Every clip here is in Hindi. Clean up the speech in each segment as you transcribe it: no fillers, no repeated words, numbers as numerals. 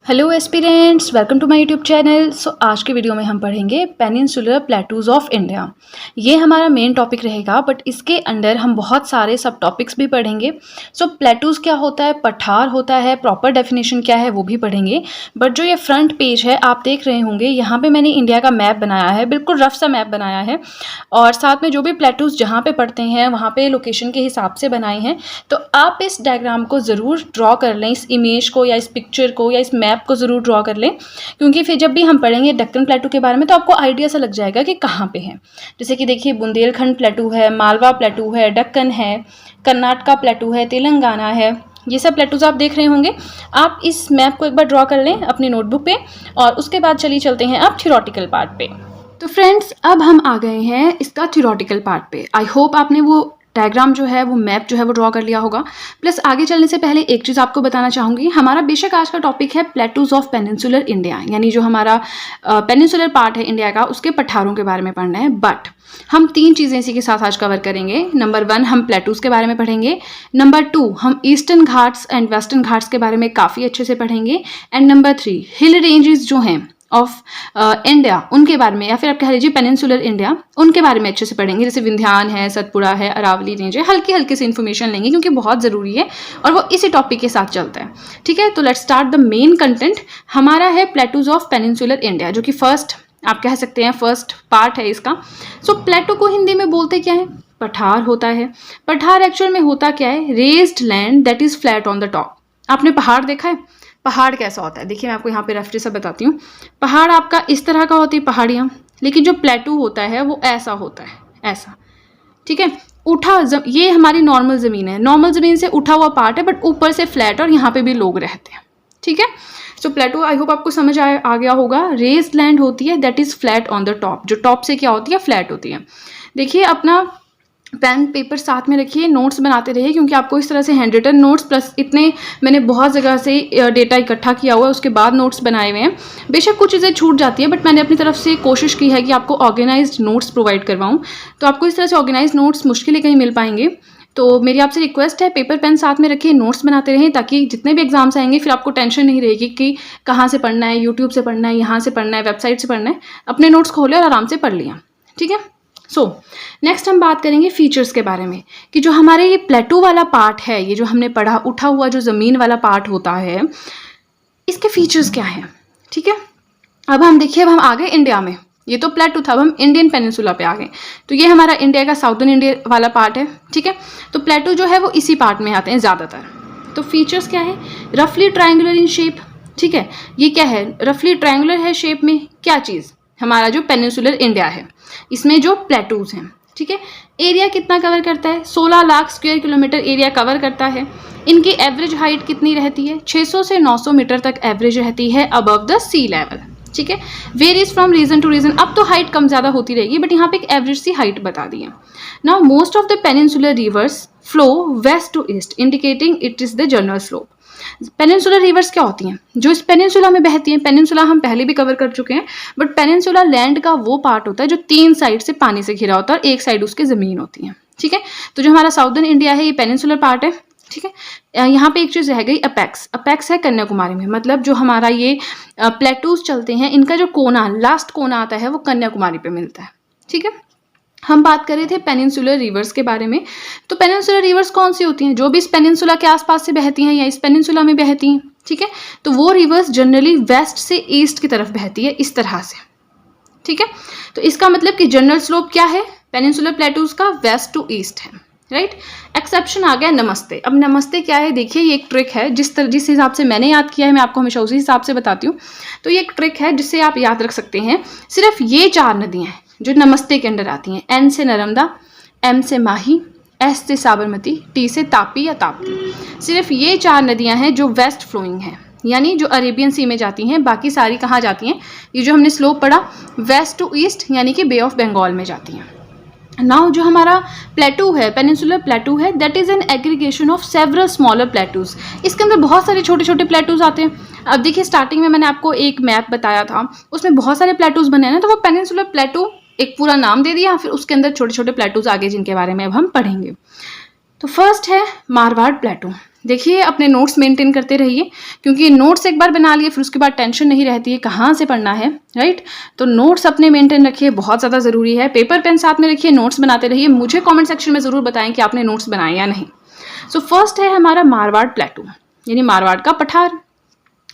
Hello aspirants, welcome to my YouTube channel. आज के वीडियो में हम पढ़ेंगे पेनिनसुलर प्लेटूज़ ऑफ इंडिया। ये हमारा मेन टॉपिक रहेगा, बट इसके अंडर हम बहुत सारे सब टॉपिक्स भी पढ़ेंगे। प्लेटूज़ क्या होता है, पठार होता है, प्रॉपर डेफिनेशन क्या है वो भी पढ़ेंगे। बट जो ये फ्रंट पेज है आप देख रहे होंगे, यहाँ पे मैंने इंडिया का मैप बनाया है, बिल्कुल रफ सा मैप बनाया है। और साथ में जो भी प्लेटूज़ जहाँ पे पढ़ते हैं वहाँ पे लोकेशन के हिसाब से बनाए हैं। तो आप इस डायग्राम को ज़रूर ड्रॉ कर लें, इस इमेज को या इस पिक्चर को या इस मैप को ज़रूर ड्रॉ कर लें, क्योंकि फिर जब भी हम पढ़ेंगे दक्कन प्लेटू के बारे में तो आपको आइडिया सा लग जाएगा कि कहाँ पे है। जैसे कि देखिए, बुंदेलखंड प्लेटू है, मालवा प्लेटू है, दक्कन है, कर्नाटका प्लेटू है, तेलंगाना है। ये सब प्लेटूज आप देख रहे होंगे। आप इस मैप को एक बार ड्रॉ कर लें अपनी नोटबुक पे, और उसके बाद चलिए चलते हैं अब थ्योरेटिकल पार्ट पे। तो फ्रेंड्स, अब हम आ गए हैं इसका थ्योरेटिकल पार्ट पे। आई होप आपने वो डायग्राम जो है, वो मैप जो है वो ड्रॉ कर लिया होगा। प्लस आगे चलने से पहले एक चीज़ आपको बताना चाहूँगी, हमारा बेशक आज का टॉपिक है प्लेटूज़ ऑफ पेनिनसुलर इंडिया, यानी जो हमारा पेनिनसुलर पार्ट है इंडिया का, उसके पठारों के बारे में पढ़ना है। बट हम तीन चीज़ें इसी के साथ आज कवर करेंगे। नंबर 1 हम प्लेटूज़ के बारे में पढ़ेंगे, नंबर 2 हम eastern Ghats and western Ghats के बारे में काफ़ी अच्छे से पढ़ेंगे, एंड नंबर 3 हिल रेंजेस जो हैं ऑफ इंडिया उनके बारे में, या फिर आप कह लीजिए पेनिनसुलर इंडिया, उनके बारे में अच्छे से पढ़ेंगे। जैसे विंध्यान है, सतपुड़ा है, अरावली रेंज है, हल्की हल्की सी इन्फॉर्मेशन लेंगे क्योंकि बहुत ज़रूरी है और वो इसी टॉपिक के साथ चलता है। ठीक है, तो let's start the main content. हमारा है प्लेटूज़ ऑफ पेनिनसुलर इंडिया, जो कि फर्स्ट आप कह सकते हैं फर्स्ट पार्ट है इसका। प्लेटू को हिंदी में बोलते क्या है? पठार होता है। पठार एक्चुअल में होता क्या है? Raised land that is flat on the top. आपने पहाड़ देखा है? पहाड़ कैसा होता है देखिए, मैं आपको यहाँ पे रेफरेंस से बताती हूँ। पहाड़ आपका इस तरह का होती है पहाड़ियाँ, लेकिन जो प्लेटू होता है वो ऐसा होता है, ऐसा। ठीक है, ये हमारी नॉर्मल ज़मीन है, नॉर्मल ज़मीन से उठा हुआ पार्ट है, बट ऊपर से फ्लैट, और यहाँ पे भी लोग रहते हैं। ठीक है, प्लेटू आई होप आपको समझ आ गया होगा। रेज्ड लैंड होती है that is flat on the top, जो टॉप से क्या होती है? फ्लैट होती है। देखिए, अपना पेन पेपर साथ में रखिए, नोट्स बनाते रहिए, क्योंकि आपको इस तरह से हैंड रिटन नोट्स प्लस इतने मैंने बहुत जगह से डेटा इकट्ठा किया हुआ है, उसके बाद नोट्स बनाए हुए हैं। बेशक कुछ चीज़ें छूट जाती है, बट मैंने अपनी तरफ से कोशिश की है कि आपको ऑर्गेनाइज्ड नोट्स प्रोवाइड करवाऊँ। तो आपको इस तरह से ऑर्गेनाइज नोट्स मुश्किल ही कहीं मिल पाएंगे। तो मेरी आपसे रिक्वेस्ट है, पेपर पेन साथ में रखिए, नोट्स बनाते रहें, ताकि जितने भी एग्जाम्स आएंगे फिर आपको टेंशन नहीं रहेगी कि कहाँ से पढ़ना है, यूट्यूब से पढ़ना है, यहाँ से पढ़ना है, वेबसाइट से पढ़ना है। अपने नोट्स खोले और आराम से पढ़ लिया। ठीक है, नेक्स्ट हम बात करेंगे फीचर्स के बारे में, कि जो हमारे ये प्लेटू वाला पार्ट है, ये जो हमने पढ़ा, उठा हुआ जो ज़मीन वाला पार्ट होता है, इसके फीचर्स क्या हैं। ठीक है, अब हम देखिए, अब हम आ गए इंडिया में। ये तो प्लेटू था, अब हम इंडियन पेनिनसुला पे आ गए। तो ये हमारा इंडिया का साउदर्न इंडिया वाला पार्ट है। ठीक है, तो प्लेटू जो है वो इसी पार्ट में आते हैं ज़्यादातर। तो फीचर्स क्या है? रफली ट्रायंगुलर इन शेप। ठीक है, ये क्या है? रफली ट्रायंगुलर है शेप में। क्या चीज़? हमारा जो पेनिनसुलर इंडिया है, इसमें जो प्लेटूज हैं। ठीक है, एरिया कितना कवर करता है? 16 lakh square kilometre area cover करता है। इनकी एवरेज हाइट कितनी रहती है? 600 से 900 मीटर तक एवरेज रहती है अबव द सी लेवल। ठीक है, varies from region to region. अब तो हाइट कम ज़्यादा होती रहेगी, बट यहाँ पे एक एवरेज सी हाइट बता दी है। Now most of the peninsular rivers flow west to east, indicating it is the general slope. Peninsular rivers क्या होती हैं? जो इस पेनिनसुला में बहती हैं। पेनिनसुला हम पहले भी कवर कर चुके हैं, बट पेनिनसुला लैंड का वो पार्ट होता है जो 3 साइड से पानी से घिरा होता है और एक साइड उसकी ज़मीन होती है। ठीक है, तो जो हमारा साउदर्न इंडिया है, ये पेनिनसुलर पार्ट है। ठीक है, यहाँ पे एक चीज़ रह गई, अपेक्स। अपेक्स है कन्याकुमारी में, मतलब जो हमारा ये प्लेटूज चलते हैं, इनका जो कोना, लास्ट कोना आता है, वो कन्याकुमारी पे मिलता है। ठीक है, हम बात कर रहे थे पेनिनसुलर रिवर्स के बारे में। तो पेनिनसुलर रिवर्स कौन सी होती हैं? जो भी इस पेनिनसुला के आसपास से बहती हैं या इस पेनिनसुला में बहती हैं। ठीक है, तो वो रिवर्स जनरली वेस्ट से ईस्ट की तरफ बहती है, इस तरह से। ठीक है, तो इसका मतलब कि जनरल स्लोप क्या है पेनिनसुलर प्लेटूज का? वेस्ट टू ईस्ट है। राइट, एक्सेप्शन आ गया नमस्ते। अब नमस्ते क्या है? देखिए, ये एक ट्रिक है, जिस हिसाब से मैंने याद किया है, मैं आपको हमेशा उसी हिसाब से बताती हूँ। तो ये एक ट्रिक है जिससे आप याद रख सकते हैं। सिर्फ ये 4 नदियाँ जो नमस्ते के अंडर आती हैं, एन से नर्मदा, एम से माही, एस से साबरमती, टी से तापी या ताप्ती। सिर्फ ये 4 नदियां हैं जो वेस्ट फ्लोइंग हैं, यानी जो अरेबियन सी में जाती हैं। बाकी सारी कहाँ जाती हैं? ये जो हमने स्लोप पढ़ा, वेस्ट टू ईस्ट, यानी कि बे ऑफ बंगाल में जाती हैं। नाउ जो हमारा प्लेटू है, पेनिनसुलर प्लेटू है, that is an aggregation of several smaller plateaus. इसके अंदर बहुत सारे छोटे छोटे प्लेटूज आते हैं। अब देखिए, स्टार्टिंग में मैंने आपको एक मैप बताया था, उसमें बहुत सारे प्लेटूज बने हैं ना, तो वो पेनिनसुलर प्लेटू एक पूरा नाम दे दिया, फिर उसके अंदर छोटे छोटे प्लेटूज आगे जिनके बारे में अब हम पढ़ेंगे। तो फर्स्ट है मारवाड़ प्लेटू। देखिए अपने नोट्स मेंटेन करते रहिए, क्योंकि नोट्स एक बार बना लिए फिर उसके बाद टेंशन नहीं रहती है कहाँ से पढ़ना है, राइट। तो नोट्स अपने मेंटेन रखिए, बहुत ज़्यादा ज़रूरी है। पेपर पेन साथ में रखिए, नोट्स बनाते रहिए। मुझे कमेंट सेक्शन में ज़रूर बताएं कि आपने नोट्स बनाए या नहीं। सो फर्स्ट है हमारा मारवाड़ प्लेटू, यानी मारवाड़ का पठार,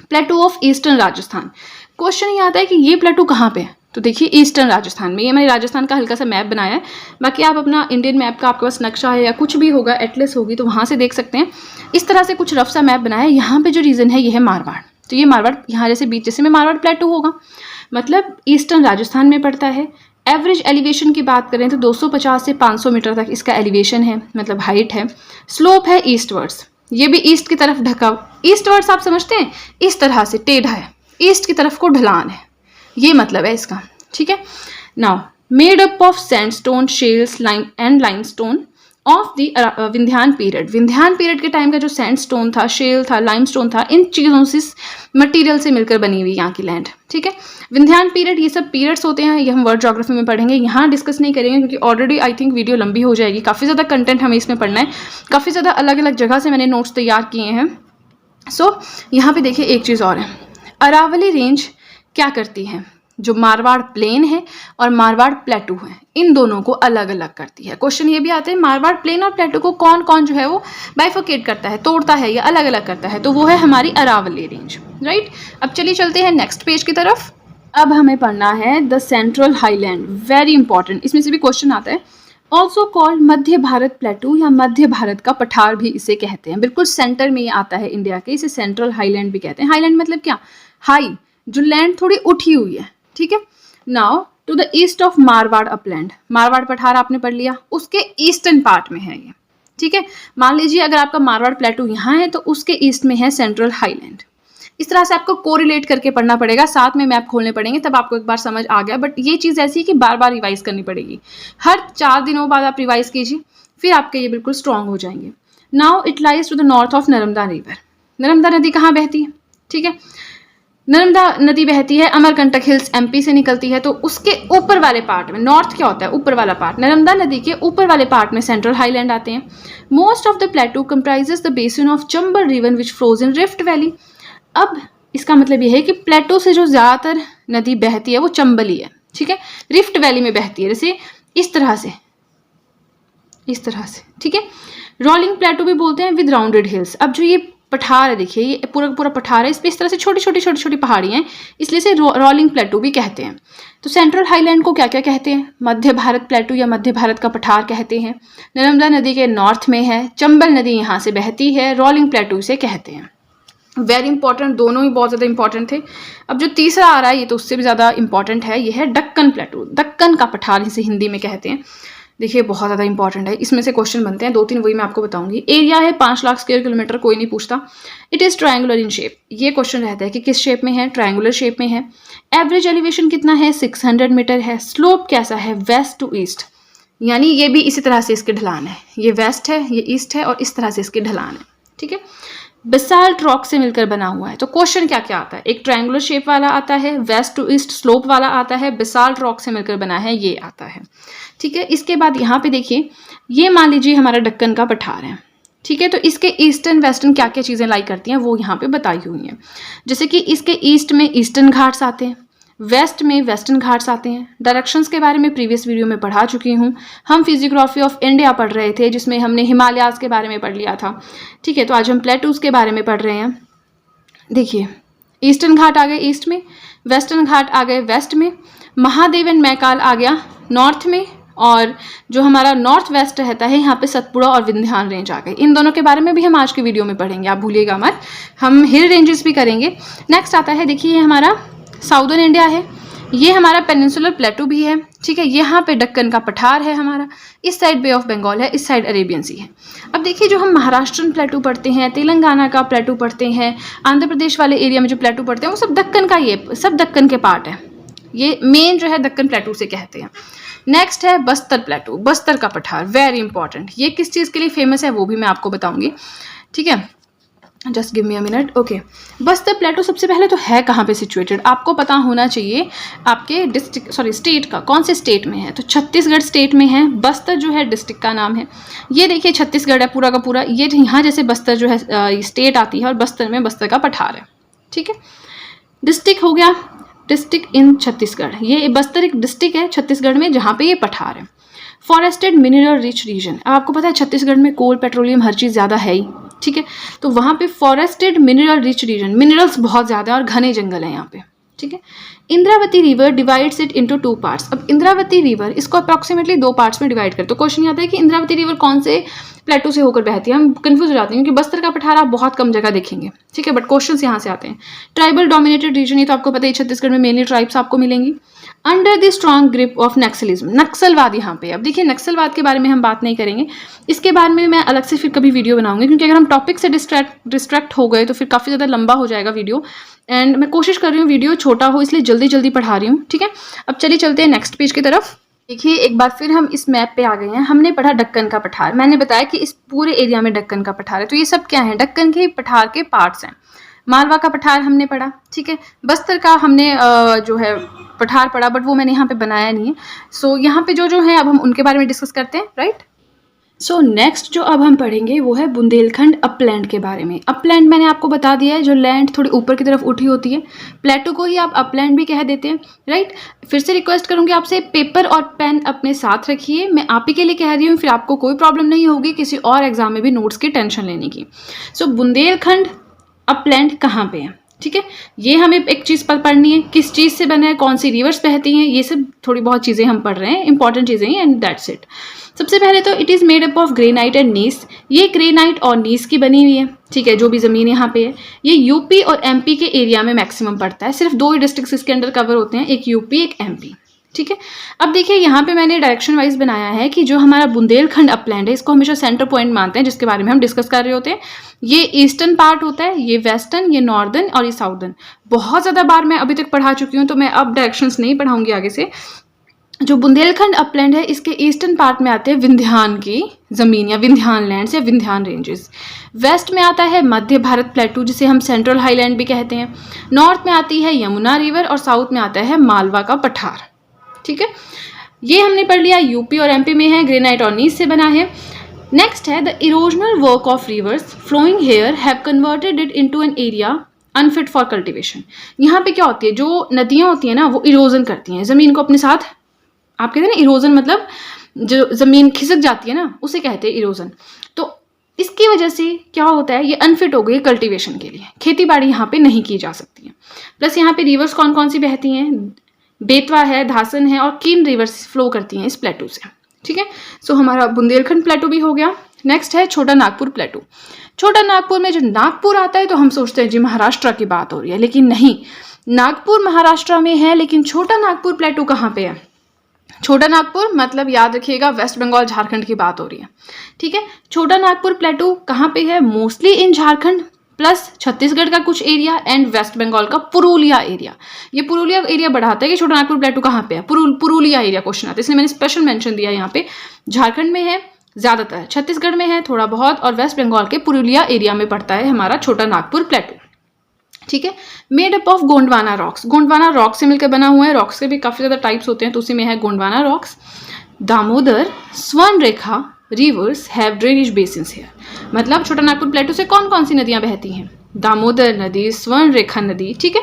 प्लेटू ऑफ ईस्टर्न राजस्थान। क्वेश्चन ये आता है कि ये प्लेटू कहाँ पे है, तो देखिए ईस्टर्न राजस्थान में। ये मैंने राजस्थान का हल्का सा मैप बनाया है, बाकी आप अपना इंडियन मैप का आपके पास नक्शा है या कुछ भी होगा, एटलस होगी, तो वहाँ से देख सकते हैं। इस तरह से कुछ रफ सा मैप बनाया है। यहाँ पे जो रीजन है ये है मारवाड़, तो ये मारवाड़ यहाँ जैसे बीच जैसे में मारवाड़ प्लेटू होगा, मतलब ईस्टर्न राजस्थान में पड़ता है। एवरेज एलिवेशन की बात करें तो 250 से 500 मीटर तक इसका एलिवेशन है, मतलब हाइट है। स्लोप है ईस्टवर्ड्स, ये भी ईस्ट की तरफ ढका, ईस्टवर्ड्स आप समझते हैं इस तरह से टेढ़ा है, ईस्ट की तरफ को ढलान है, ये मतलब है इसका, ठीक है। Now made up of sandstone, shells, lime and limestone of the Vindhyan period. Vindhyan period के टाइम का जो सैंडस्टोन था, शेल था, लाइमस्टोन था, इन चीज़ों से मटेरियल से मिलकर बनी हुई यहाँ की लैंड, ठीक है। विंध्यान पीरियड, ये सब पीरियड्स होते हैं, ये हम वर्ल्ड ज्योग्राफी में पढ़ेंगे, यहाँ डिस्कस नहीं करेंगे क्योंकि ऑलरेडी आई थिंक वीडियो लंबी हो जाएगी। काफ़ी ज़्यादा कंटेंट हमें इसमें पढ़ना है, काफ़ी ज़्यादा अलग अलग जगह से मैंने नोट्स तैयार किए हैं। सो यहाँ पे देखिए एक चीज़ और है, अरावली रेंज क्या करती है, जो मारवाड़ प्लेन है और मारवाड़ प्लेटू है, इन दोनों को अलग अलग करती है। क्वेश्चन ये भी आते हैं मारवाड़ प्लेन और प्लेटू को कौन कौन जो है वो बाइफोकेट करता है, तोड़ता है या अलग अलग करता है, तो वो है हमारी अरावली रेंज, राइट। अब चलिए चलते हैं नेक्स्ट पेज की तरफ। अब हमें पढ़ना है the central highland, very important, इसमें से भी क्वेश्चन आता है। ऑल्सो कॉल्ड मध्य भारत प्लेटू या मध्य भारत का पठार भी इसे कहते हैं, बिल्कुल सेंटर में ये आता है इंडिया के, इसे सेंट्रल हाईलैंड भी कहते हैं। हाईलैंड मतलब क्या, हाई, जो लैंड थोड़ी उठी हुई है, ठीक है। Now to the east of Marwar upland, Marwar पठार आपने पढ़ लिया, उसके ईस्टर्न पार्ट में है ये, ठीक है। मान लीजिए अगर आपका मारवाड़ प्लेटू यहाँ है तो उसके ईस्ट में है सेंट्रल हाईलैंड। इस तरह से आपको कोरिलेट करके पढ़ना पड़ेगा, साथ में मैप खोलने पड़ेंगे, तब आपको एक बार समझ आ गया। बट ये चीज़ ऐसी है कि बार बार रिवाइज करनी पड़ेगी, हर 4 दिनों बाद आप रिवाइज कीजिए, फिर आपके ये बिल्कुल स्ट्रांग हो जाएंगे। Now it lies to the north of Narmada river. Narmada नदी कहाँ बहती है, ठीक है, नर्मदा नदी बहती है अमरकंटक हिल्स, एमपी से निकलती है, तो उसके ऊपर वाले पार्ट में, नॉर्थ क्या होता है, ऊपर वाला पार्ट, नर्मदा नदी के ऊपर वाले पार्ट में सेंट्रल हाईलैंड आते हैं। Most of the प्लेटू comprises the basin of Chambal river which flows in rift valley. अब इसका मतलब यह है कि प्लेटू से जो ज़्यादातर नदी बहती है वो चंबली है, ठीक है, रिफ्ट वैली में बहती है, जैसे इस तरह से, इस तरह से, ठीक है। रोलिंग प्लेटू भी बोलते हैं विद राउंडेड हिल्स। अब जो ये पठार है, देखिए ये पूरा पूरा पठार है, इस पर इस तरह से छोटी छोटी पहाड़ियाँ हैं, इसलिए से रोलिंग प्लेटू भी कहते हैं। तो सेंट्रल हाईलैंड को क्या क्या कहते हैं, मध्य भारत प्लेटू या मध्य भारत का पठार कहते हैं। नर्मदा नदी के नॉर्थ में है, चंबल नदी यहाँ से बहती है, रोलिंग प्लेटू से कहते हैं। वेरी इंपॉर्टेंट, दोनों ही बहुत ज़्यादा इंपॉर्टेंट थे। अब जो तीसरा आ रहा है ये तो उससे भी ज़्यादा इंपॉर्टेंट है, ये है दक्कन प्लेटू, दक्कन का पठार इसे हिंदी में कहते हैं। देखिए बहुत ज़्यादा इंपॉर्टेंट है, इसमें से क्वेश्चन बनते हैं, 2-3 वही मैं आपको बताऊंगी। एरिया है 5 लाख स्क्वायर किलोमीटर, कोई नहीं पूछता। It is triangular in shape, ये क्वेश्चन रहता है कि किस शेप में है, ट्रायंगुलर शेप में है। एवरेज एलिवेशन कितना है, 600 मीटर है। स्लोप कैसा है, वेस्ट टू ईस्ट, यानी ये भी इसी तरह से इसके ढलान है, ये वेस्ट है, ये ईस्ट है और इस तरह से इसके ढलान है, ठीक है। बेसाल्ट रॉक से मिलकर बना हुआ है। तो क्वेश्चन क्या क्या आता है, एक ट्रायंगुलर शेप वाला आता है, वेस्ट टू ईस्ट स्लोप वाला आता है, बेसाल्ट रॉक से मिलकर बना है, ये आता है, ठीक है। इसके बाद यहाँ पे देखिए, ये मान लीजिए हमारा दक्कन का पठार है, ठीक है। तो इसके ईस्टर्न वेस्टर्न क्या क्या चीज़ें लाई करती हैं वो यहाँ पे बताई हुई हैं। जैसे कि इसके ईस्ट में ईस्टर्न घाट्स आते हैं, वेस्ट में वेस्टर्न घाट्स आते हैं। डायरेक्शंस के बारे में प्रीवियस वीडियो में पढ़ा चुकी हूँ। हम फिजियोग्राफी ऑफ इंडिया पढ़ रहे थे जिसमें हमने हिमालयाज़ के बारे में पढ़ लिया था, ठीक है। तो आज हम प्लेटूज़ के बारे में पढ़ रहे हैं। देखिए ईस्टर्न घाट आ गए ईस्ट में, वेस्टर्न घाट आ गए वेस्ट में, महादेव एंड मैकाल आ गया नॉर्थ में, और जो हमारा नॉर्थ वेस्ट रहता है यहाँ पे सतपुड़ा और विंध्यान रेंज आ गई। इन दोनों के बारे में भी हम आज के वीडियो में पढ़ेंगे, आप भूलिएगा मत, हम हिल रेंजेस भी करेंगे। नेक्स्ट आता है, देखिए ये हमारा साउदर्न इंडिया है, ये हमारा पेनिनसुलर प्लेटू भी है, ठीक है। यहाँ पे दक्कन का पठार है हमारा, इस साइड बे ऑफ बंगाल है, इस साइड अरेबियन सी है। अब देखिए जो हम महाराष्ट्रन प्लेटू पढ़ते हैं, तेलंगाना का प्लेटू पढ़ते हैं, आंध्र प्रदेश वाले एरिया में जो प्लेटू पढ़ते हैं वो सब दक्कन का, ये सब दक्कन के पार्ट है, ये मेन जो है दक्कन प्लेटू से कहते हैं। नेक्स्ट है बस्तर प्लेटू, बस्तर का पठार, वेरी इंपॉर्टेंट। ये किस चीज़ के लिए फेमस है वो भी मैं आपको बताऊंगी, ठीक है। Just give me a minute. Okay, Bastar plateau सबसे पहले तो है कहाँ पे सिचुएटेड, आपको पता होना चाहिए आपके डिस्ट्रिक्ट स्टेट का, कौन से स्टेट में है। तो छत्तीसगढ़ स्टेट में है। बस्तर जो है डिस्ट्रिक्ट का नाम है। ये देखिए छत्तीसगढ़ है पूरा का पूरा। ये यहाँ जैसे बस्तर जो है स्टेट आती है और बस्तर में बस्तर का पठार है। ठीक है, डिस्ट्रिक्ट हो गया, डिस्ट्रिक्ट इन छत्तीसगढ़। ये बस्तर एक डिस्ट्रिक्ट है छत्तीसगढ़ में जहाँ पे ये पठार है। फॉरेस्टेड मिनरल रिच रीजन, अब आपको पता है छत्तीसगढ़ में कोल पेट्रोलियम हर चीज़ ज़्यादा है ही। ठीक है, तो वहाँ पे forested mineral rich region, minerals बहुत ज़्यादा है और घने जंगल है यहाँ पे। ठीक है, Indravati river divides it into 2 parts. अब इंद्रावती रिवर इसको अप्रॉक्सीमेटली 2 पार्ट्स में डिवाइड करते। तो क्वेश्चन आता है कि इंद्रावती रिवर कौन से प्लेटो से होकर बहती है। हम कंफ्यूज हो जाते हैं क्योंकि बस्तर का पठार आप बहुत कम जगह देखेंगे। ठीक है, बट क्वेश्चन यहाँ से आते हैं। ट्राइबल डोमिनेटेड रीजन, ये तो आपको पता है छत्तीसगढ़ में मेनली ट्राइब्स आपको मिलेंगी। Under the strong grip of Naxalism, नक्सलवाद यहाँ पे। अब देखिए नक्सलवाद के बारे में हम बात नहीं करेंगे, इसके बारे में मैं अलग से फिर कभी वीडियो बनाऊंगी, क्योंकि अगर हम टॉपिक से डिस्ट्रैक्ट हो गए तो फिर काफ़ी ज़्यादा लंबा हो जाएगा वीडियो। एंड मैं कोशिश कर रही हूँ वीडियो छोटा हो, इसलिए जल्दी जल्दी पढ़ा रही हूँ। ठीक है, अब चलिए चलते हैं नेक्स्ट पेज की तरफ। देखिए एक बार फिर हम इस मैप पे आ गए हैं। हमने पढ़ा दक्कन का पठार, मैंने बताया कि इस पूरे एरिया में दक्कन का पठार है। तो ये सब क्या है, दक्कन के पठार के पार्ट्स हैं। मालवा का पठार हमने पढ़ा। ठीक है, बस्तर का हमने जो है पठार पढ़ा, बट वो मैंने यहाँ पे बनाया नहीं है। सो यहाँ पे जो है अब हम उनके बारे में डिस्कस करते हैं, राइट। सो नेक्स्ट जो अब हम पढ़ेंगे वो है बुंदेलखंड अपलैंड के बारे में। अपलैंड मैंने आपको बता दिया है, जो लैंड थोड़ी ऊपर की तरफ उठी होती है। प्लेटो को ही आप अपलैंड भी कह देते हैं, राइट। फिर से रिक्वेस्ट करूँगी आपसे, पेपर और पेन अपने साथ रखिए। मैं आप ही के लिए कह रही हूँ, फिर आपको कोई प्रॉब्लम नहीं होगी किसी और एग्जाम में भी नोट्स की टेंशन लेने की। सो बुंदेलखंड अपलैंड कहाँ पे है, ठीक है, ये हमें एक चीज़ पर पढ़नी है, किस चीज़ से बना है, कौन सी रिवर्स बहती हैं, ये सब थोड़ी बहुत चीज़ें हम पढ़ रहे हैं, इंपॉर्टेंट चीज़ें हैं, एंड दैट्स इट। सबसे पहले तो it is made up of granite and gneiss. ये ग्रेनाइट और नीस की बनी हुई है। ठीक है, जो भी ज़मीन यहाँ पे है, ये यूपी और एमपी के एरिया में मैक्सिमम पड़ता है। सिर्फ 2 ही डिस्ट्रिक्ट्स इसके अंडर कवर होते हैं, एक यूपी एक एमपी। ठीक है, अब देखिए यहाँ पे मैंने डायरेक्शन वाइज बनाया है कि जो हमारा बुंदेलखंड अपलैंड है, इसको हमेशा सेंटर पॉइंट मानते हैं, जिसके बारे में हम डिस्कस कर रहे होते हैं। ये ईस्टर्न पार्ट होता है, ये वेस्टर्न, ये नॉर्दर्न और ये साउदर्न। बहुत ज़्यादा बार मैं अभी तक पढ़ा चुकी हूँ, तो मैं अब डायरेक्शंस नहीं पढ़ाऊंगी आगे से। जो बुंदेलखंड अपलैंड है, इसके ईस्टर्न पार्ट में आते हैं विंध्यान की ज़मीन या विंध्यान लैंड्स या विंध्यान रेंजेस। वेस्ट में आता है मध्य भारत प्लेटू, जिसे हम सेंट्रल हाईलैंड भी कहते हैं। नॉर्थ में आती है यमुना रिवर और साउथ में आता है मालवा का पठार। ठीक है, ये हमने पढ़ लिया, यूपी और एमपी में है, ग्रेनाइट और नीस से बना है। नेक्स्ट है the erosional work of rivers flowing here have converted it into an area unfit for cultivation. यहाँ पे क्या होती है, जो नदियाँ होती हैं ना, वो इरोजन करती हैं ज़मीन को अपने साथ। आप कहते हैं ना इरोजन, मतलब जो ज़मीन खिसक जाती है ना, उसे कहते हैं इरोजन। तो इसकी वजह से क्या होता है, ये अनफिट हो गई कल्टीवेशन के लिए, खेती बाड़ी यहाँ पे नहीं की जा सकती है। प्लस यहाँ पे रिवर्स कौन कौन सी बहती हैं, बेतवा है, धासन है और कीन रिवर्स फ्लो करती हैं इस प्लेटू से। ठीक है, सो हमारा बुंदेलखंड प्लेटू भी हो गया। नेक्स्ट है छोटा नागपुर प्लेटू। छोटा नागपुर में जो नागपुर आता है, तो हम सोचते हैं जी महाराष्ट्र की बात हो रही है, लेकिन नहीं, नागपुर महाराष्ट्र में है, लेकिन छोटा नागपुर प्लेटू कहाँ पे है। छोटा नागपुर मतलब याद रखिएगा वेस्ट बंगाल झारखंड की बात हो रही है। ठीक है, छोटा नागपुर प्लेटू कहाँ पे है, mostly in Jharkhand plus Chhattisgarh का कुछ एरिया एंड वेस्ट बंगाल का पुरुलिया एरिया। ये पुरुलिया एरिया बढ़ाता है कि छोटा नागपुर प्लेटू कहाँ पे है, पुरुलिया एरिया क्वेश्चन आता है, इसलिए मैंने स्पेशल मेंशन दिया यहाँ पे। झारखंड में है ज़्यादातर, छत्तीसगढ़ में है थोड़ा बहुत, और वेस्ट बंगाल के पुरुलिया एरिया में पड़ता है हमारा छोटा नागपुर प्लेटू। ठीक है, made up of Gondwana rocks. Gondwana rock से मिलकर बना हुआ है। रॉक्स के भी काफ़ी ज़्यादा टाइप्स होते हैं, तो उसी में है Gondwana rocks. Damodar Swarnarekha rivers have drainage basins here. मतलब छोटा नागपुर प्लेटू से कौन कौन सी नदियाँ बहती हैं, दामोदर नदी, स्वर्णरेखा नदी। ठीक है,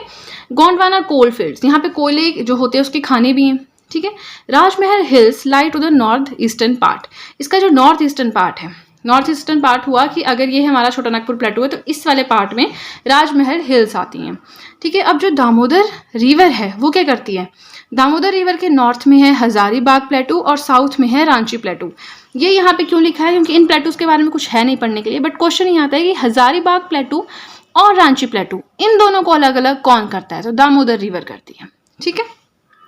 गोंडवाना कोल फील्ड्स, यहाँ पे कोयले जो होते हैं उसके खाने भी हैं। ठीक है, Rajmahal hills lie to the north eastern part. इसका जो नॉर्थ ईस्टर्न पार्ट है, नॉर्थ ईस्टर्न पार्ट हुआ कि अगर ये हमारा छोटा नागपुर प्लेटू है, तो इस वाले पार्ट में राजमहल हिल्स आती हैं। ठीक है, अब जो दामोदर रिवर है वो क्या करती है, दामोदर रिवर के नॉर्थ में है हजारीबाग प्लेटू और साउथ में है रांची प्लेटू। ये यहाँ पे क्यों लिखा है, क्योंकि इन प्लेटूज के बारे में कुछ है नहीं पढ़ने के लिए, बट क्वेश्चन ये आता है कि हजारीबाग प्लेटू और रांची प्लेटू, इन दोनों को अलग अलग कौन करता है, तो दामोदर रिवर करती है। ठीक है,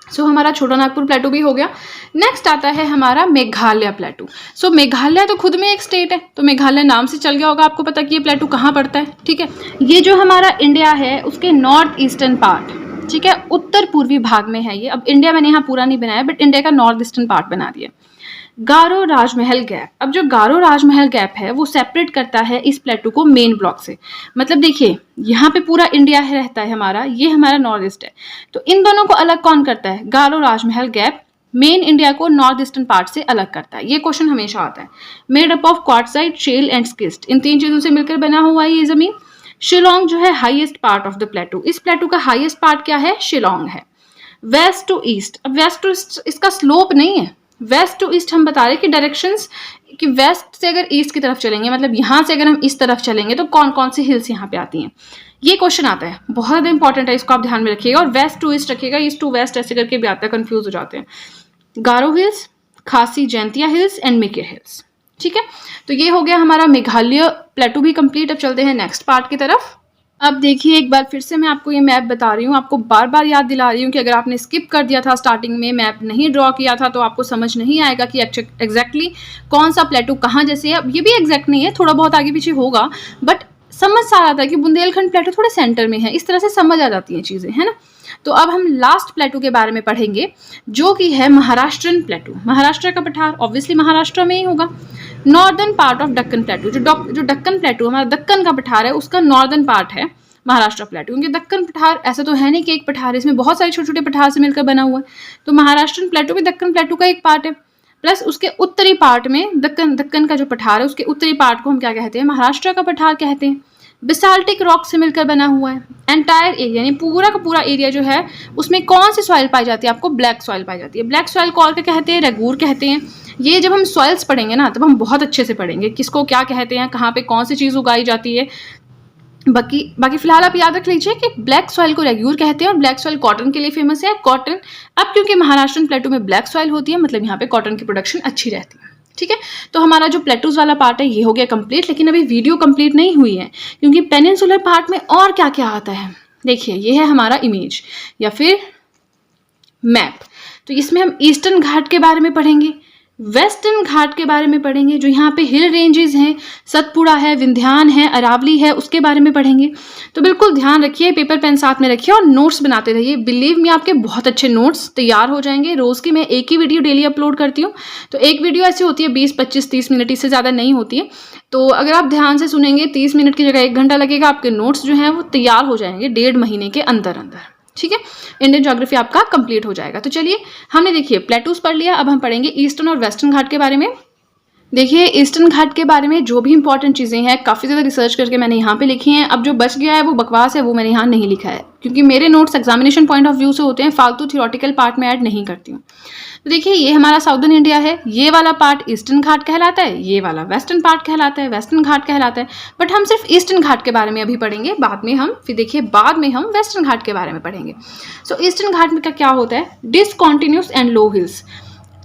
सो हमारा छोटा नागपुर प्लेटू भी हो गया। नेक्स्ट आता है हमारा मेघालय प्लेटू। सो मेघालय तो खुद में एक स्टेट है, तो मेघालय नाम से चल गया होगा आपको पता कि ये प्लेटू कहाँ पड़ता है। ठीक है, ये जो हमारा इंडिया है उसके नॉर्थ ईस्टर्न पार्ट, ठीक है, उत्तर पूर्वी भाग में है ये। अब इंडिया मैंने यहाँ पूरा नहीं बनाया, बट इंडिया का नॉर्थ ईस्टर्न पार्ट बना दिया। गारो राजमहल गैप। अब जो गारो राजमहल गैप है वो सेपरेट करता है इस प्लेटू को मेन ब्लॉक से। मतलब देखिए यहाँ पे पूरा इंडिया है रहता है हमारा, ये हमारा नॉर्थ ईस्ट है, तो इन दोनों को अलग कौन करता है? Garo Rajmahal gap main India को नॉर्थ ईस्टर्न पार्ट से अलग करता है। ये क्वेश्चन हमेशा आता है। Made up of quartzite, shale and schist, इन 3 चीजों से मिलकर बना हुआ है ये जमीन। शिलोंग जो है हाईएस्ट पार्ट ऑफ द प्लेटू, इस प्लेटू का हाईएस्ट पार्ट क्या है? शिलोंग है। वेस्ट टू ईस्ट, अब वेस्ट टू ईस्ट इसका स्लोप नहीं है, वेस्ट टू ईस्ट हम बता रहे कि डायरेक्शंस, कि वेस्ट से अगर ईस्ट की तरफ चलेंगे, मतलब यहाँ से अगर हम इस तरफ चलेंगे तो कौन कौन सी हिल्स यहाँ पे आती हैं, ये क्वेश्चन आता है, बहुत ज़्यादा इंपॉर्टेंट है, इसको आप ध्यान में रखिएगा। और वेस्ट टू ईस्ट रखिएगा, ईस्ट टू वेस्ट ऐसे करके भी आता है, कंफ्यूज हो जाते हैं। गारो हिल्स, खासी Jaintia hills and Mikir hills. ठीक है, तो ये हो गया हमारा मेघालय प्लेटू भी कंप्लीट। अब चलते हैं नेक्स्ट पार्ट की तरफ। अब देखिए एक बार फिर से मैं आपको ये मैप बता रही हूँ, आपको बार बार याद दिला रही हूँ कि अगर आपने स्किप कर दिया था, स्टार्टिंग में मैप नहीं ड्रॉ किया था, तो आपको समझ नहीं आएगा कि एग्जैक्टली कौन सा प्लेटू कहाँ जैसे है। अब ये भी एग्जैक्ट नहीं है, थोड़ा बहुत आगे पीछे होगा, बट समझ सा आ रहा था कि बुंदेलखंड प्लेटू थोड़े सेंटर में है, इस तरह से समझ आ जाती हैं चीज़ें, है ना। तो अब हम लास्ट प्लेटू के बारे में पढ़ेंगे जो कि है महाराष्ट्रन प्लेटू। महाराष्ट्र का पठार ऑब्वियसली महाराष्ट्र में ही होगा। नॉर्दर्न पार्ट ऑफ दक्कन प्लेटू, जो दक्कन प्लेटू हमारा दक्कन का पठार है उसका नॉर्दर्न पार्ट है महाराष्ट्र प्लेटू। क्योंकि दक्कन पठार ऐसा तो है नहीं कि एक पठार है, इसमें बहुत सारे छोटे छोटे पठार से मिलकर बना हुआ है, तो महाराष्ट्रन प्लेटू भी दक्कन प्लेटू का एक पार्ट है। प्लस उसके उत्तरी पार्ट में दक्कन का जो पठार है उसके उत्तरी पार्ट को हम क्या कहते हैं? महाराष्ट्र का पठार कहते हैं। बेसाल्टिक रॉक से मिलकर बना हुआ है। एंटायर एरिया यानी पूरा का पूरा एरिया जो है उसमें कौन सी सॉइल पाई जाती है? आपको ब्लैक सॉइल पाई जाती है। ब्लैक सॉइल को और क्या कहते हैं? रेगूर कहते हैं। ये जब हम सॉइल्स पढ़ेंगे ना तब हम बहुत अच्छे से पढ़ेंगे किसको क्या कहते हैं, कहाँ पे कौन सी चीज़ उगाई जाती है। बाकी फिलहाल आप याद रख लीजिए कि ब्लैक सॉइल को रेग्यूर कहते हैं और ब्लैक सॉइल कॉटन के लिए फेमस है। कॉटन, अब क्योंकि महाराष्ट्र प्लेटू में ब्लैक सॉइल होती है मतलब यहाँ पे कॉटन की प्रोडक्शन अच्छी रहती है। ठीक है, तो हमारा जो प्लेटूज वाला पार्ट है ये हो गया कंप्लीट, लेकिन अभी वीडियो कंप्लीट नहीं हुई है क्योंकि पेनिनसुलर पार्ट में और क्या क्या आता है। देखिए ये है हमारा इमेज या फिर मैप, तो इसमें हम ईस्टर्न घाट के बारे में पढ़ेंगे, वेस्टर्न घाट के बारे में पढ़ेंगे, जो यहाँ पे हिल रेंजेस हैं, सतपुड़ा है, विंध्यान है, अरावली है, उसके बारे में पढ़ेंगे। तो बिल्कुल ध्यान रखिए, पेपर पेन साथ में रखिए और नोट्स बनाते रहिए। बिलीव मी आपके बहुत अच्छे नोट्स तैयार हो जाएंगे। रोज़ की मैं एक ही वीडियो डेली अपलोड करती हूँ, तो एक वीडियो ऐसी होती है 20, 25, 30 मिनट, इससे ज़्यादा नहीं होती है। तो अगर आप ध्यान से सुनेंगे 30 मिनट की जगह 1 घंटा लगेगा, आपके नोट्स जो हैं वो तैयार हो जाएंगे 1.5 महीने के अंदर अंदर। ठीक है, इंडियन ज्योग्राफी आपका कंप्लीट हो जाएगा। तो चलिए हमने देखिए प्लेटूज पढ़ लिया, अब हम पढ़ेंगे ईस्टर्न और वेस्टर्न घाट के बारे में। देखिए ईस्टर्न घाट के बारे में जो भी इंपॉर्टेंट चीज़ें हैं काफ़ी ज़्यादा रिसर्च करके मैंने यहाँ पे लिखी हैं। अब जो बच गया है वो बकवास है, वो मैंने यहाँ नहीं लिखा है क्योंकि मेरे notes examination point of view से होते हैं, फालतू थियोरटिकल पार्ट में ऐड नहीं करती हूँ। तो देखिए ये हमारा साउदर्न इंडिया है, ये वाला पार्ट ईस्टर्न घाट कहलाता है, ये वाला वेस्टर्न पार्ट कहलाता है, वेस्टर्न घाट कहलाता है। बट हम सिर्फ ईस्टर्न घाट के बारे में अभी पढ़ेंगे, बाद में हम वेस्टर्न घाट के बारे में पढ़ेंगे। सो ईस्टर्न घाट में क्या होता है? डिसकॉन्टिन्यूस एंड लो हिल्स,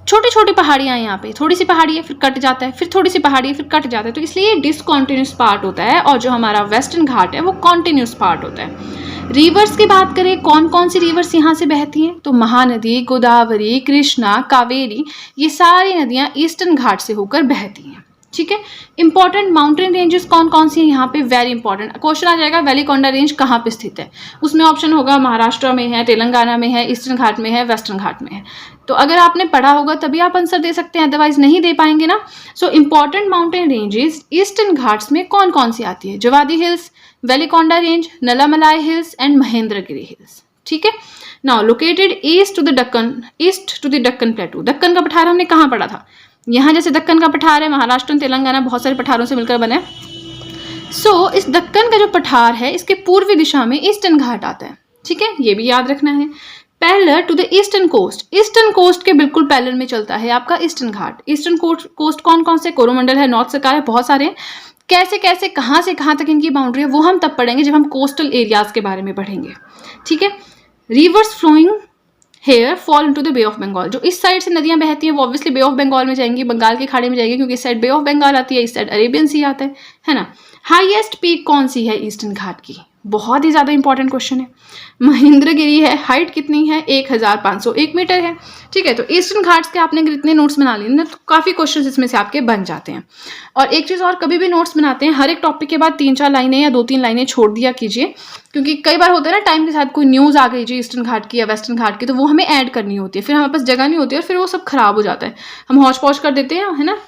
छोटी छोटी पहाड़ियाँ हैं, यहाँ पे थोड़ी सी पहाड़ी है फिर कट जाता है, फिर थोड़ी सी पहाड़ी है फिर कट जाता है, तो इसलिए डिसकॉन्टिन्यूस पार्ट होता है। और जो हमारा वेस्टर्न घाट है वो कॉन्टिन्यूस पार्ट होता है। रिवर्स की बात करें, कौन कौन सी रिवर्स यहाँ से बहती हैं? तो महानदी, गोदावरी, कृष्णा, कावेरी, ये सारी नदियाँ ईस्टर्न घाट से होकर बहती हैं। ठीक है, इंपॉर्टेंट माउंटेन रेंजेस कौन कौन सी हैं यहाँ पे? वेरी इंपॉर्टेंट क्वेश्चन आ जाएगा, वेलिकोंडा रेंज कहाँ पे स्थित है? उसमें ऑप्शन होगा महाराष्ट्र में है, तेलंगाना में है, ईस्टर्न घाट में है, वेस्टर्न घाट में है। तो अगर आपने पढ़ा होगा तभी आप आंसर दे सकते हैं, अदरवाइज नहीं दे पाएंगे ना। So important mountain ranges eastern Ghats में कौन कौन सी आती है? Javadi hills, Velikonda range, Nallamalai hills and Mahendragiri hills. ठीक है, now located east to the Deccan plateau. Deccan का पठार हमने कहाँ पढ़ा था? यहाँ जैसे दक्कन का पठार है, महाराष्ट्र तेलंगाना बहुत सारे पठारों से मिलकर बने। सो इस दक्कन का जो पठार है इसके पूर्वी दिशा में ईस्टर्न घाट आता है। ठीक है, ये भी याद रखना है। Parallel to the eastern coast के बिल्कुल पैरेलल में चलता है आपका ईस्टर्न घाट। ईस्टर्न कोस्ट कौन कौन से? कोरोमंडल है, नॉर्थ सरकार है, बहुत सारे। कैसे कैसे कहाँ से कहाँ तक इनकी बाउंड्री है वो हम तब पढ़ेंगे जब हम कोस्टल एरियाज के बारे में पढ़ेंगे। ठीक है, rivers flowing here fall into the bay of Bengal. जो इस साइड से नदियां बहती हैं वो ऑब्वियसली बे ऑफ बंगाल में जाएंगी, बंगाल के खाड़ी में जाएंगी, क्योंकि इस साइड बे ऑफ बंगाल आती है, इस साइड अरेबियन सी आता है ना। हाईएस्ट पीक कौन सी है ईस्टर्न घाट की? बहुत ही ज़्यादा इंपॉर्टेंट क्वेश्चन है। महेंद्रगिरी है, हाइट कितनी है, 1501 मीटर है। ठीक है, तो ईस्टर्न घाट्स के आपने अगर इतने नोट्स बना लिए ना तो काफ़ी क्वेश्चन इसमें से आपके बन जाते हैं। और एक चीज़ और, कभी भी नोट्स बनाते हैं हर एक टॉपिक के बाद 3-4 लाइनें या 2-3 लाइनें छोड़ दिया कीजिए, क्योंकि कई बार होता है ना टाइम के साथ कोई न्यूज़ आ गई जी ईस्टर्न घाट की या वेस्टर्न घाट की, तो वो हमें ऐड करनी होती है, फिर हमारे पास जगह नहीं होती और फिर वो सब खराब हो जाता है, हम हौच पौच कर देते हैं, है ना।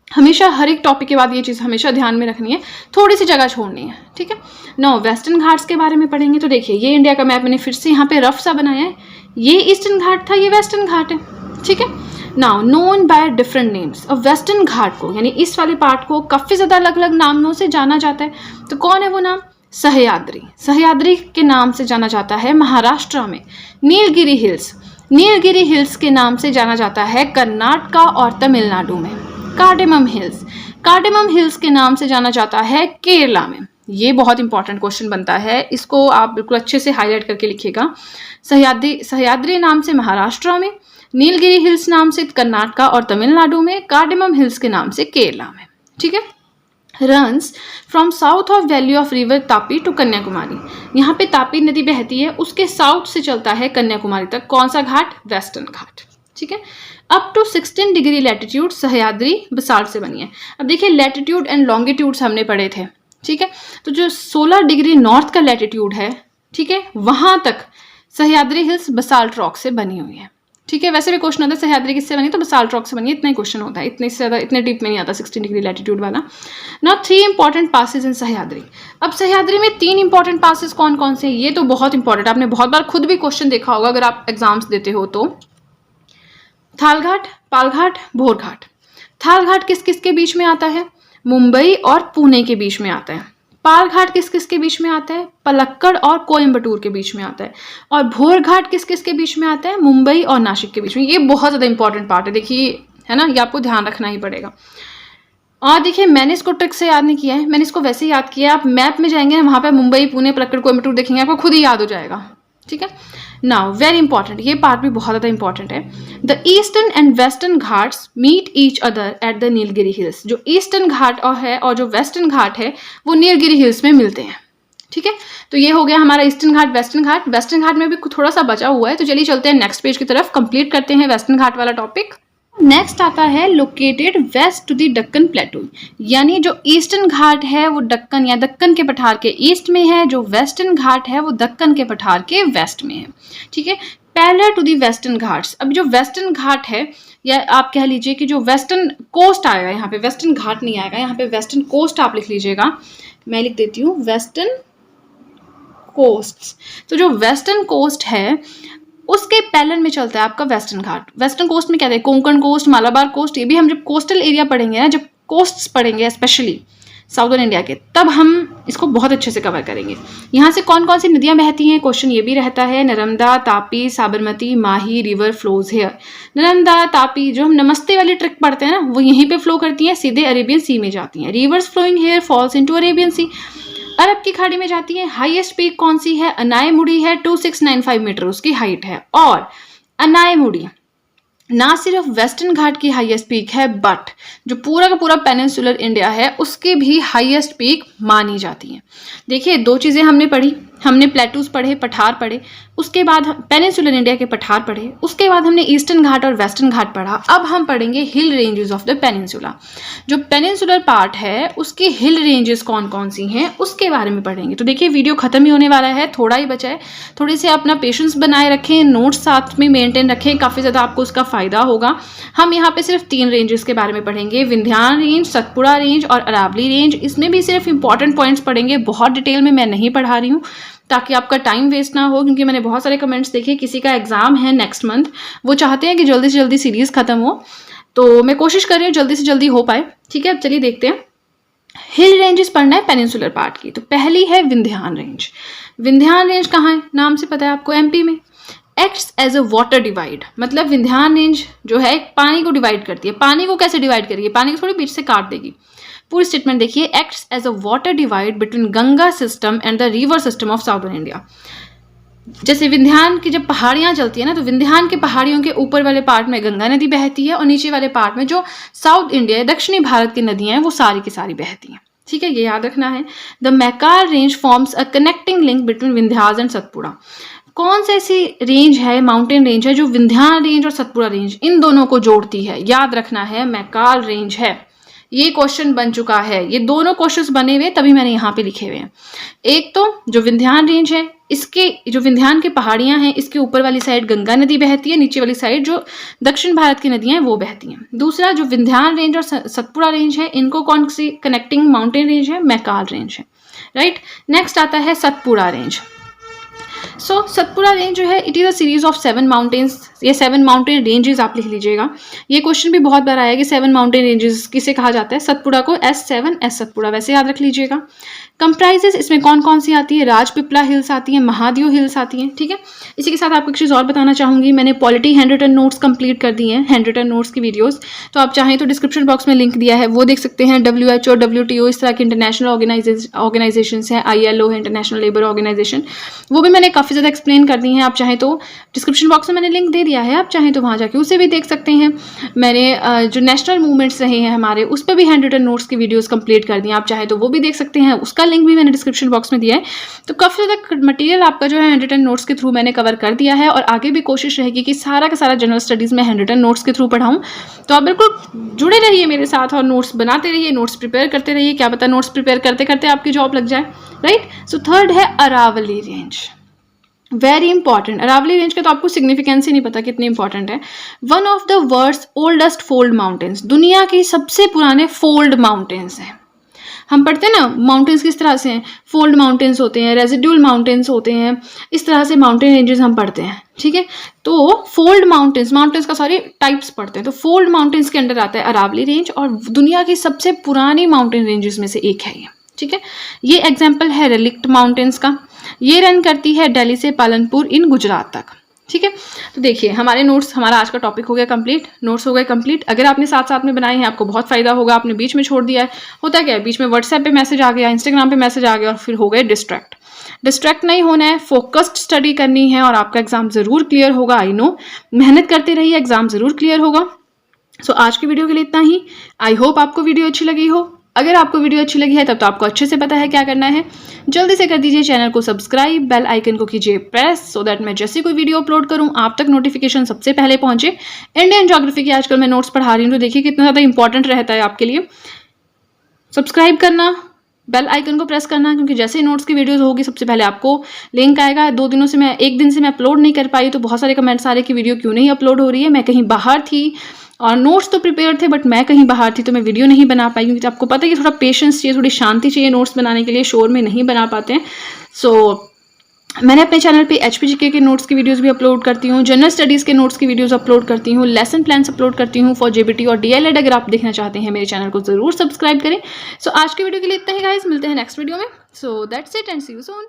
हमेशा हर एक टॉपिक के बाद ये चीज़ हमेशा ध्यान में रखनी है, थोड़ी सी जगह छोड़नी है। ठीक है, नो वेस्टर्न घाट्स के बारे में पढ़ेंगे तो देखिए ये इंडिया का मैप मैंने फिर से यहाँ पे रफ सा बनाया है, ये ईस्टर्न घाट था, ये वेस्टर्न घाट है। ठीक है, now known by different names. अब वेस्टर्न घाट को यानी इस वाले पार्ट को काफ़ी ज़्यादा अलग अलग नामों से जाना जाता है, तो कौन है वो नाम? सह्याद्री। सह्याद्री के नाम से जाना जाता है महाराष्ट्र में। नीलगिरी हिल्स, नीलगिरी हिल्स के नाम से जाना जाता है कर्नाटका और तमिलनाडु में। कार्डेमम हिल्स, कार्डेमम हिल्स के नाम से जाना जाता है केरला में। ये बहुत इंपॉर्टेंट क्वेश्चन बनता है, इसको आप बिल्कुल अच्छे से हाईलाइट करके लिखिएगा। सह्याद्री नाम से महाराष्ट्र में, नीलगिरी हिल्स नाम से कर्नाटका और तमिलनाडु में, कार्डेमम हिल्स के नाम से केरला में। ठीक है, runs from south of valley of river Tapi to Kanyakumari. यहाँ पे तापी नदी बहती है, उसके साउथ से चलता है कन्याकुमारी तक। कौन सा घाट? वेस्टर्न घाट। ठीक है, up to 16 degree latitude Sahyadri basalt से बनी है। अब देखिए लैटिट्यूड एंड लॉन्गिट्यूड्स हमने पढ़े थे। ठीक है, तो जो 16 डिग्री नॉर्थ का लैटिट्यूड है, ठीक है, वहां तक सह्याद्री हिल्स बसाल्ट रॉक से बनी हुई है। ठीक है, वैसे भी क्वेश्चन होता है सह्याद्री किससे बनी, तो बसाल्ट रॉक से बनी है, इतना ही क्वेश्चन होता है, इतने से ज़्यादा इतने डीप में नहीं आता 16 डिग्री लैटिट्यूड वाला। नाउ 3 इंपॉर्टेंट पासेज इन सह्याद्री। अब सह्याद्री में 3 इंपॉर्टेंट पासेज कौन कौन से हैं, ये तो बहुत इंपॉर्टेंट, आपने बहुत बार खुद भी क्वेश्चन देखा होगा अगर आप एग्जाम्स देते हो तो। थालघाट, पालघाट, भोरघाट। थालघाट किस किस के बीच में आता है? मुंबई और पुणे के बीच में आता है। पालघाट किस किस के बीच में आता है? पलक्कड़ और कोयम्बटूर के बीच में आता है। और भोरघाट किस किस के बीच में आता है? मुंबई और नासिक के बीच में। ये बहुत ज़्यादा इंपॉर्टेंट पार्ट है, देखिए, है ना, ये आपको ध्यान रखना ही पड़ेगा। और देखिए मैंने इसको ट्रिक से याद नहीं किया है, मैंने इसको वैसे ही याद किया है। आप मैप में जाएंगे वहाँ पे मुंबई, पुणे, पलक्कड़, कोयम्बटूर देखेंगे, आपको खुद ही याद हो जाएगा। ठीक है, नाउ वेरी इंपॉर्टेंट, ये पार्ट भी बहुत ज़्यादा इंपॉर्टेंट है। The eastern and western Ghats meet each other at the Nilgiri hills. जो ईस्टर्न घाट और जो वेस्टर्न घाट है वो नीलगिरी हिल्स में मिलते हैं। ठीक है, तो ये हो गया हमारा ईस्टर्न घाट, वेस्टर्न घाट। वेस्टर्न घाट में भी थोड़ा सा बचा हुआ है, तो चलिए चलते हैं नेक्स्ट पेज की तरफ, कंप्लीट करते हैं वेस्टर्न घाट वाला टॉपिक। नेक्स्ट आता है located west to the Deccan plateau, यानी जो ईस्टर्न घाट है वो दक्कन या दक्कन के पठार के ईस्ट में है, जो वेस्टर्न घाट है वो दक्कन के पठार के वेस्ट में है। ठीक है, parallel to the western Ghats. अब जो वेस्टर्न घाट है, या आप कह लीजिए कि जो वेस्टर्न कोस्ट आएगा, यहाँ पे वेस्टर्न घाट नहीं आएगा, यहाँ पे वेस्टर्न कोस्ट आप लिख लीजिएगा, मैं लिख देती हूँ वेस्टर्न कोस्ट। तो जो वेस्टर्न कोस्ट है उसके पैरेलल में चलता है आपका वेस्टर्न घाट। वेस्टर्न कोस्ट में क्या है? कोंकण कोस्ट, मालाबार कोस्ट, ये भी हम जब कोस्टल एरिया पढ़ेंगे ना, जब कोस्ट्स पढ़ेंगे स्पेशली साउदर्न इंडिया के, तब हम इसको बहुत अच्छे से कवर करेंगे। यहाँ से कौन कौन सी नदियाँ बहती हैं, क्वेश्चन ये भी रहता है। Narmada, Tapi, Sabarmati, Mahi river flows here. Narmada, Tapi, जो हम नमस्ते वाली ट्रिक पढ़ते हैं ना, वो यहीं पे फ्लो करती हैं, सीधे अरेबियन सी में जाती हैं। Rivers flowing here falls into Arabian sea, अरब की खाड़ी में जाती है। हाईएस्ट पीक कौन सी है? अनायमुड़ी है, 2695 मीटर उसकी हाइट है। और अनायमुड़ी ना सिर्फ वेस्टर्न घाट की हाईएस्ट पीक है, बट जो पूरा का पूरा पेनिनसुलर इंडिया है उसकी भी हाईएस्ट पीक मानी जाती है। देखिए 2 चीज़ें हमने पढ़ी, हमने प्लेटूज पढ़े, पठार पढ़े, उसके बाद पेनिनसुलर इंडिया के पठार पढ़े, उसके बाद हमने ईस्टर्न घाट और वेस्टर्न घाट पढ़ा। अब हम पढ़ेंगे hill ranges of the peninsula. जो पेनिनसुलर पार्ट है उसकी हिल रेंजेस कौन कौन सी हैं उसके बारे में पढ़ेंगे। तो देखिए वीडियो खत्म ही होने वाला है, थोड़ा ही बचा है, थोड़ी से अपना पेशेंस बनाए रखें, नोट्स साथ में मेंटेन रखें, काफ़ी ज़्यादा आपको उसका फ़ायदा होगा। हम यहाँ पे सिर्फ 3 रेंजेस के बारे में पढ़ेंगे, विंध्यान रेंज, सतपुड़ा रेंज और अरावली रेंज। इसमें भी सिर्फ इंपॉर्टेंट पॉइंट्स पढ़ेंगे, बहुत डिटेल में मैं नहीं पढ़ा रही हूँ ताकि आपका टाइम वेस्ट ना हो, क्योंकि मैंने बहुत सारे कमेंट्स देखे, किसी का एग्जाम है नेक्स्ट मंथ, वो चाहते हैं कि जल्दी से जल्दी सीरीज़ खत्म हो, तो मैं कोशिश कर रही हूँ जल्दी से जल्दी हो पाए। ठीक है, अब चलिए देखते हैं। हिल रेंजेस पढ़ना है पेनिनसुलर पार्ट की, तो पहली है विंध्यान रेंज। विंध्यान रेंज कहाँ है? नाम से पता है आपको, एमपी में। Acts as a water divide, मतलब विंध्यान रेंज जो है पानी को डिवाइड करती है। पानी को कैसे डिवाइड करेगी? पानी को थोड़ी बीच से काट देगी। पूरी स्टेटमेंट देखिए, acts as a water divide between Ganga system and the river system of southern India. जैसे विंध्यान की जब पहाड़ियाँ चलती है ना, तो विंध्यान के पहाड़ियों के ऊपर वाले पार्ट में गंगा नदी बहती है और नीचे वाले पार्ट में जो साउथ इंडिया, दक्षिणी भारत की नदियाँ हैं, वो सारी की सारी बहती हैं। ठीक है, ये याद रखना है। The Maikal range forms a connecting link between Vindhyas and Satpura. कौन सी ऐसी रेंज है, माउंटेन रेंज है, जो विंध्या रेंज और सतपुड़ा रेंज इन दोनों को जोड़ती है? याद रखना है, मैकार रेंज है। ये क्वेश्चन बन चुका है, ये दोनों क्वेश्चंस बने हुए तभी मैंने यहाँ पे लिखे हुए हैं। एक तो जो विंध्यान रेंज है, इसके जो विंध्यान की पहाड़ियां हैं, इसके ऊपर वाली साइड गंगा नदी बहती है, नीचे वाली साइड जो दक्षिण भारत की नदियां हैं वो बहती हैं। दूसरा जो विंध्यान रेंज और सतपुड़ा रेंज है, इनको कौन सी कनेक्टिंग माउंटेन रेंज है? मैकाल रेंज है, राइट। नेक्स्ट आता है सतपुड़ा रेंज। सो सतपुड़ा रेंज जो है, it is a series of 7 mountains. ये 7 माउंटेन रेंजेस आप लिख लीजिएगा। ये क्वेश्चन भी बहुत बार आया कि 7 माउंटेन रेंजेस किसे कहा जाता है? सतपुड़ा को S7 S सतपुड़ा, वैसे याद रख लीजिएगा। कंप्राइजेस इसमें कौन कौन सी आती है? राजपिपला हिल्स आती है, महादेव हिल्स आती हैं, ठीक है। इसी के साथ आपको एक चीज़ और बताना चाहूँगी, मैंने polity hand written notes complete कर दिए हैं, हैंड रिटन नोट्स की वीडियोस। तो आप चाहें तो डिस्क्रिप्शन बॉक्स में लिंक दिया है, वो देख सकते हैं। WHO, WTO, इस तरह के इंटरनेशनल ऑर्गेनाइजेशन है, ILO है, इंटरनेशनल लेबर ऑर्गेनाइजेशन, वो भी मैंने काफ़ी ज़्यादा एक्सप्लेन कर दी हैं। आप चाहें तो डिस्क्रिप्शन बॉक्स में मैंने लिंक दे दिया है, आप चाहें तो वहाँ जाके उसे भी देख सकते हैं। मैंने जो नेशनल मूवमेंट्स रहे हैं हमारे, उस पर भी हैंड रिटन नोट्स की वीडियोस कंप्लीट कर दी हैं, आप चाहें तो वो भी देख सकते हैं। उसका लिंक भी मैंने डिस्क्रिप्शन बॉक्स में दिया है। तो काफ़ी ज़्यादा मटेरियल आपका जो है हैंड रिटन नोट्स के थ्रू मैंने कवर कर दिया है, और आगे भी कोशिश रहेगी कि सारा का सारा जनरल स्टडीज़ में हैंड रिटन नोट्स के थ्रू पढ़ाऊँ। तो आप बिल्कुल जुड़े रहिए मेरे साथ और नोट्स बनाते रहिए, नोट्स प्रिपेयर करते रहिए। क्या पता नोट्स प्रिपेयर करते करते आपकी जॉब लग जाए, राइट। सो थर्ड है Aravalli range, very important. Aravalli range का तो आपको सिग्निफिकेंस ही नहीं पता कितनी इंपॉर्टेंट है। One of the world's oldest fold mountains, दुनिया के सबसे पुराने फोल्ड माउंटेन्स हैं। हम पढ़ते हैं ना माउंटेन्स किस तरह से हैं, फोल्ड माउंटेन्स होते हैं, रेजिड्यूल माउंटेन्स होते हैं, इस तरह से माउंटेन रेंजेस हम पढ़ते हैं, ठीक है। तो फोल्ड माउंटेन्स का सॉरी टाइप्स पढ़ते हैं, तो फोल्ड माउंटेन्स के अंडर आता है अरावली रेंज, और दुनिया की सबसे पुरानी माउंटेन रेंजेस में से एक है ये, ठीक है। ये एग्जाम्पल है रेलिक्ट माउंटेन्स का। ये रन करती है दिल्ली से पालनपुर इन गुजरात तक, ठीक है। तो देखिए हमारे नोट्स, हमारा आज का टॉपिक हो गया कंप्लीट, नोट्स हो गए कंप्लीट। अगर आपने साथ साथ में बनाए हैं आपको बहुत फायदा होगा। आपने बीच में छोड़ दिया है, होता क्या है, बीच में व्हाट्सएप पे मैसेज आ गया, इंस्टाग्राम पे मैसेज आ गया, और फिर हो गए डिस्ट्रैक्ट नहीं होना है, फोकस्ड स्टडी करनी है, और आपका एग्जाम जरूर क्लियर होगा। आई नो, मेहनत करते रहिए, एग्जाम जरूर क्लियर होगा। सो आज की वीडियो के लिए इतना ही। आई होप आपको वीडियो अच्छी लगी हो। अगर आपको वीडियो अच्छी लगी है तब तो आपको अच्छे से पता है क्या करना है। जल्दी से कर दीजिए चैनल को सब्सक्राइब, बेल आइकन को कीजिए प्रेस, सो दैट मैं जैसे कोई वीडियो अपलोड करूं आप तक नोटिफिकेशन सबसे पहले पहुंचे। इंडियन ज्योग्राफी की आजकल मैं नोट्स पढ़ा रही हूँ, तो देखिए कितना ज़्यादा इंपॉर्टेंट रहता है आपके लिए। सब्सक्राइब करना, बेल आइकन को प्रेस करना, क्योंकि जैसे ही नोट्स की वीडियोस होगी सबसे पहले आपको लिंक आएगा। एक दिन से मैं अपलोड नहीं कर पाई, तो बहुत सारे कमेंट्स आ रहे कि वीडियो क्यों नहीं अपलोड हो रही है। मैं कहीं बाहर थी और नोट्स तो प्रिपेयर थे, बट मैं कहीं बाहर थी, तो मैं वीडियो नहीं बना पाई, क्योंकि आपको पता है कि थोड़ा पेशेंस चाहिए, थोड़ी शांति चाहिए नोट्स बनाने के लिए, शोर में नहीं बना पाते हैं। सो मैंने अपने चैनल पे HPGK के नोट्स की वीडियोस भी अपलोड करती हूँ, जनरल स्टडीज़ के नोट्स की वीडियोस अपलोड करती हूँ, लेसन प्लान्स अपलोड करती हूँ फॉर JBT और DLED। अगर आप देखना चाहते हैं मेरे चैनल को ज़रूर सब्सक्राइब करें। सो आज की वीडियो के लिए इतना ही गाइस, मिलते हैं नेक्स्ट वीडियो में। So that's it and see you soon.